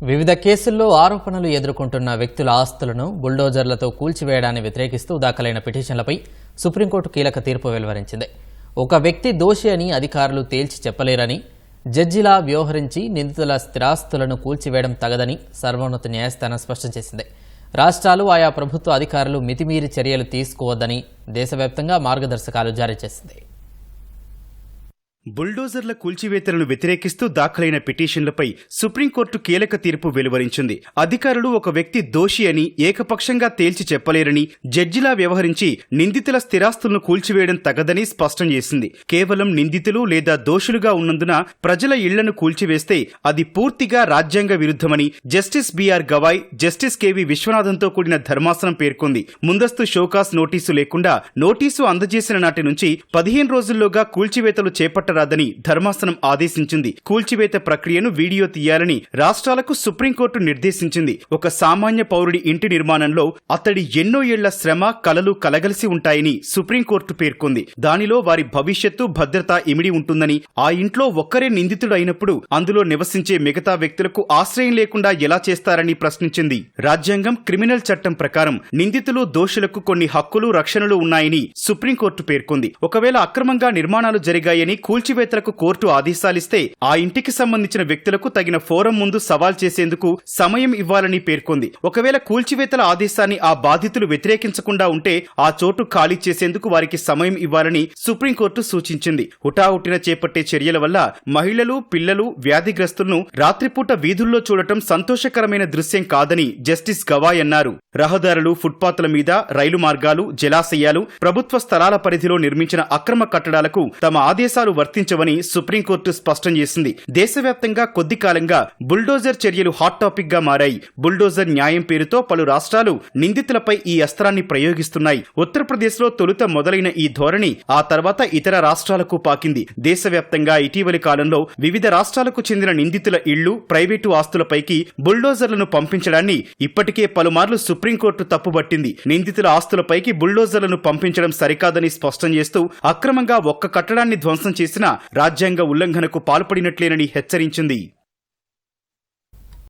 వివిధ కేసుల్లో ఆరోపణలు ఎదుర్కొంటున్న వ్యక్తుల ఆస్తులను బుల్డోజర్లతో కూల్చివేయడాన్ని వ్యతిరేకిస్తూ దాఖలైన పిటిషన్లపై సుప్రీంకోర్టు కీలక తీర్పు వెలువరించింది. ఒక వ్యక్తి దోషి అని అధికారులు తేల్చి చెప్పలేరని, జడ్జిలా వ్యవహరించి నిందితుల స్థిరాస్తులను కూల్చివేయడం తగదని సర్వోన్నత న్యాయస్థానం స్పష్టం చేసింది. రాష్ట్రాలు, ఆయా ప్రభుత్వ అధికారులు మితిమీరి చర్యలు తీసుకోవద్దని దేశవ్యాప్తంగా మార్గదర్శకాలు జారీ చేసింది. బుల్డోజర్ల కూల్చివేతలను వ్యతిరేకిస్తూ దాఖలైన పిటిషన్లపై సుప్రీంకోర్టు కీలక తీర్పు వెలువరించింది. అధికారులు ఒక వ్యక్తి దోషి అని ఏకపక్షంగా తేల్చి చెప్పలేరని, జడ్జిలా వ్యవహరించి నిందితుల స్థిరాస్తులను కూల్చివేయడం తగదని స్పష్టం చేసింది. కేవలం నిందితులు లేదా దోషులుగా ఉన్నందున ప్రజల ఇళ్లను కూల్చివేస్తే అది పూర్తిగా రాజ్యాంగ విరుద్ధమని justice B R Gavai, justice K V విశ్వనాథన్తో కూడిన ధర్మాసనం పేర్కొంది. ముందస్తు షోకాస్ నోటీసు లేకుండా నోటీసు అందజేసిన నాటి నుంచి 15 రోజుల్లోగా కూల్చివేతలు చేపట్టరాదని ధర్మాసనం ఆదేశించింది. కూల్చివేత ప్రక్రియను వీడియో తీయాలని రాష్ట్రాలకు సుప్రీంకోర్టు నిర్దేశించింది. ఒక సామాన్య పౌరుడి ఇంటి నిర్మాణంలో అతడి ఎన్నో ఏళ్ల శ్రమ, కలలు కలగలిసి ఉంటాయని సుప్రీంకోర్టు పేర్కొంది. దానిలో వారి భవిష్యత్తు, భద్రత ఇమిడి ఉంటుందని, ఆ ఇంట్లో ఒక్కరే నిందితుడు అయినప్పుడు అందులో నివసించే మిగతా వ్యక్తులకు ఆశ్రయం లేకుండా ఎలా చేస్తారని ప్రశ్నించింది. రాజ్యాంగం, క్రిమినల్ చట్టం ప్రకారం నిందితులు, దోషులకు కొన్ని హక్కులు, రక్షణలు ఉన్నాయని సుప్రీంకోర్టు పేర్కొంది. ఒకవేళ అక్రమంగా నిర్మాణాలు జరిగాయని కూల్చివేతలకు కోర్టు ఆదేశాలిస్తే ఆ ఇంటికి సంబంధించిన వ్యక్తులకు తగిన ఫోరం ముందు సవాల్ చేసేందుకు సమయం ఇవ్వాలని పేర్కొంది. ఒకవేళ కూల్చివేతల ఆదేశాన్ని ఆ బాధితులు వ్యతిరేకించకుండా ఉంటే ఆ చోటు ఖాళీ చేసేందుకు వారికి సమయం ఇవ్వాలని సుప్రీంకోర్టు సూచించింది. హుటాహుటిన చేపట్టే చర్యల వల్ల మహిళలు, పిల్లలు, వ్యాధిగ్రస్తులను రాత్రిపూట వీధుల్లో చూడటం సంతోషకరమైన దృశ్యం కాదని జస్టిస్ గవాయ్ అన్నారు. రహదారులు, ఫుట్పాత్ల మీద, రైలు మార్గాలు, జలాశయాలు, ప్రభుత్వ స్థలాల పరిధిలో నిర్మించిన అక్రమ కట్టడాలకు తమ ఆదేశాలు వర్తించవని సుప్రీంకోర్టు స్పష్టం చేసింది. దేశవ్యాప్తంగా కొద్ది కాలంగా బుల్డోజర్ చర్యలు హాట్ టాపిక్ గా మారాయి. బుల్డోజర్ న్యాయం పేరుతో పలు రాష్ట్రాలు నిందితులపై ఈ అస్త్రాన్ని ప్రయోగిస్తున్నాయి. ఉత్తరప్రదేశ్లో తొలుత మొదలైన ఈ ధోరణి ఆ తర్వాత ఇతర రాష్ట్రాలకు పాకింది. దేశవ్యాప్తంగా ఇటీవలి కాలంలో వివిధ రాష్ట్రాలకు చెందిన నిందితుల ఇళ్లు, ప్రైవేటు ఆస్తులపైకి బుల్డోజర్లను పంపించడాన్ని ఇప్పటికే పలుమార్లు సుప్రీంకోర్టు తప్పుబట్టింది. నిందితుల ఆస్తులపైకి బుల్డోజర్లను పంపించడం సరికాదని స్పష్టం చేస్తూ అక్రమంగా ఒక్క కట్టడాన్ని ధ్వంసం చేసిన రాజ్యాంగ ఉల్లంఘనకు పాల్పడినట్లేనని హెచ్చరించింది.